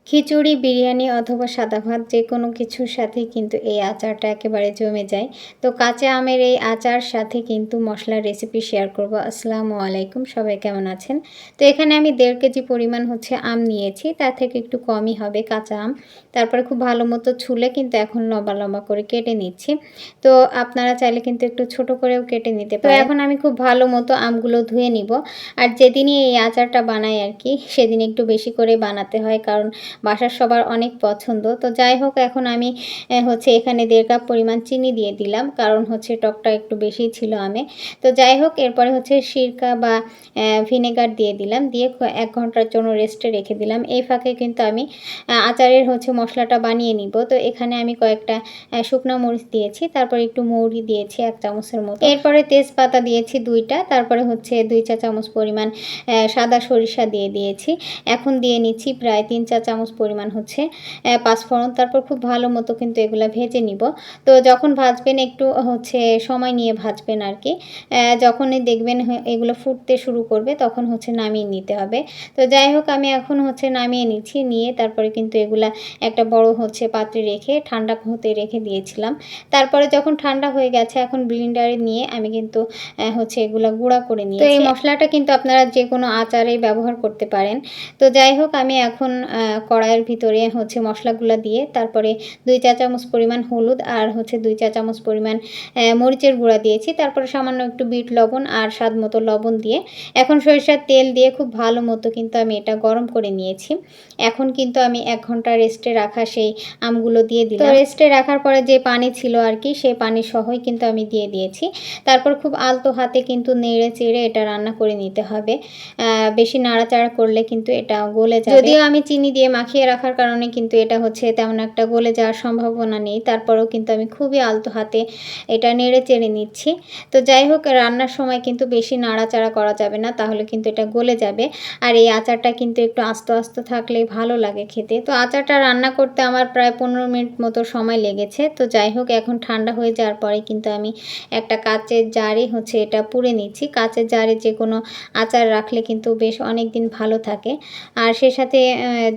খিচুড়ি, বিরিয়ানি অথবা সাদা ভাত যেকোনো কিছুর সাথেই কিন্তু এই আচারটা একেবারে জমে যায়। তো কাঁচা আমের এই আচার সাথে কিন্তু মসলার রেসিপি শেয়ার করব। আসসালামু আলাইকুম, সবাই কেমন আছেন? তো এখানে আমি 1.5 কেজি পরিমাণ আম নিয়েছি, তার থেকে একটু কমই হবে কাঁচা আম। তারপরে খুব ভালো মতো ছুলে কিন্তু এখন লম্বা, লম্বা করে কেটে নিচ্ছি। তো আপনারা চাইলে কিন্তু একটু ছোট করেও কেটে নিতে পারেন। তো এখন আমি খুব ভালো মতো আমগুলো ধুয়ে নিব। আর যেদিনই এই আচারটা বানাই আরকি, সেদিন একটু বেশি করে বানাতে হয়, কারণ বাসার সবার অনেক পছন্দ। তো যাই হোক, এখন আমি এখানে 1.5 কাপ পরিমাণ চিনি দিয়ে দিলাম, কারণ টকটা একটু বেশিই ছিল আমে। তো যাই হোক, এরপরে সিরকা বা ভিনেগার দিয়ে দিলাম, দিয়ে 1 ঘন্টার জন্য রেস্টে রেখে দিলাম। এই ফাঁকে কিন্তু আমি আচারের মশলাটা বানিয়ে নিব। তো এখানে আমি কয়েকটা শুকনা মরিচ দিয়েছি, তারপরে একটু মৌরি দিয়েছি 1 চামচের মতো। এরপরে তেজপাতা দিয়েছি 2টা, তারপরে 2 চা চামচ পরিমাণ সাদা সরিষা দিয়ে দিয়েছি। এখন দিয়ে নিচ্ছি প্রায় 3 চা চামচ পরিমাণ পাঁচফোড়ন। তারপর খুব ভালো মতো কিন্তু এগুলা ভেজে নিব। তো যখন ভাজবেন একটু সময় নিয়ে ভাজবেন আরকি। যখনই দেখবেন এগুলো ফুটতে শুরু করবে, তখন নামিয়ে নিতে হবে। তো যাই হোক, আমি এখন নামিয়ে নিচ্ছি। নিয়ে তারপরে কিন্তু এগুলা একটা বড় পাত্রে রেখে ঠান্ডা হতে রেখে দিয়েছিলাম। তারপরে যখন ঠান্ডা হয়ে গেছে, এখন ব্লেন্ডারে নিয়ে আমি কিন্তু এগুলা গুঁড়া করে নিয়েছি। তো এই মশলাটা কিন্তু আপনারা যেকোনো আচারেই ব্যবহার করতে পারেন। তো যাই হোক, আমি এখন কড়াইয়ের ভিতরে মশলাগুলো দিয়ে তারপরে 2 চা চামচ পরিমাণ হলুদ আর 2 চা চামচ পরিমাণ মরিচের গুঁড়া দিয়েছি। তারপরে সামান্য একটু বিট লবণ আর স্বাদ মতো লবণ দিয়ে এখন সরিষার তেল দিয়ে খুব ভালো মতো কিন্তু আমি এটা গরম করে নিয়েছি। এখন কিন্তু আমি 1 ঘন্টা রেস্টে রাখা সেই আমগুলো দিয়ে দিলাম। তো রেস্টে রাখার পরে যে পানি ছিল আর কি, সেই পানি সহই কিন্তু আমি দিয়ে দিয়েছি। তারপর খুব আলতো হাতে কিন্তু নেড়ে চেড়ে এটা রান্না করে নিতে হবে। বেশি নাড়াচাড়া করলে কিন্তু এটা গলে যাবে। যদিও আমি চিনি দিয়ে মাখিয়ে রাখার কারণে কিন্তু এটা তেমন একটা গলে যাওয়ার সম্ভাবনা নেই, তারপরেও কিন্তু আমি খুবই আলতো হাতে এটা নেড়ে চেড়ে নিচ্ছি। তো যাই হোক, রান্নার সময় কিন্তু বেশি নাড়াচাড়া করা যাবে না, তাহলে কিন্তু এটা গলে যাবে। আর এই আচারটা কিন্তু একটু আস্ত আস্ত থাকলেই ভালো লাগে খেতে। তো আচারটা রান্না করতে আমার প্রায় 15 মিনিট মতো সময় লেগেছে। তো যাই হোক, এখন ঠান্ডা হয়ে যাওয়ার পরে কিন্তু আমি একটা কাচের জারে এটা পুড়ে নিচ্ছি। কাচের জারে যে কোনো আচার রাখলে কিন্তু বেশ অনেক দিন ভালো থাকে। আর সে সাথে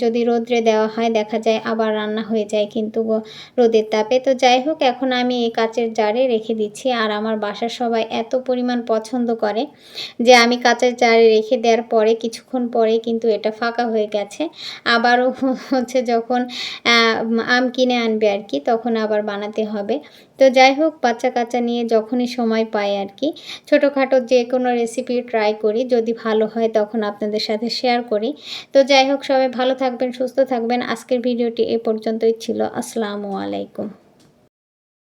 যদি রোদ্রে দেওয়া হয়, দেখা যায় আবার রান্না হয়ে যায় কিন্তু রোদের তাপে। তো যাই হোক, এখন আমি এই কাচের জারে রেখে দিচ্ছি। আর আমার বাসার সবাই এত পরিমাণ পছন্দ করে যে আমি কাচের জারে রেখে দেওয়ার পরে কিছুক্ষণ পরে কিন্তু এটা ফাঁকা হয়ে গেছে। আবারও যখন আম কিনে আনবে আর কি, তখন আবার বানাতে হবে। তো যাই হোক, বাচ্চা কাচ্চা নিয়ে যখনই সময় পাই আর কি, ছোটোখাটো যে কোনো রেসিপি ট্রাই করি, যদি ভালো হয় তখন আপনাদের সাথে শেয়ার করি। তো যাই হোক, সবাই ভালো থাকবেন, সুস্থ থাকবেন। আজকের ভিডিওটি এ পর্যন্তই ছিল। আসসালামু আলাইকুম।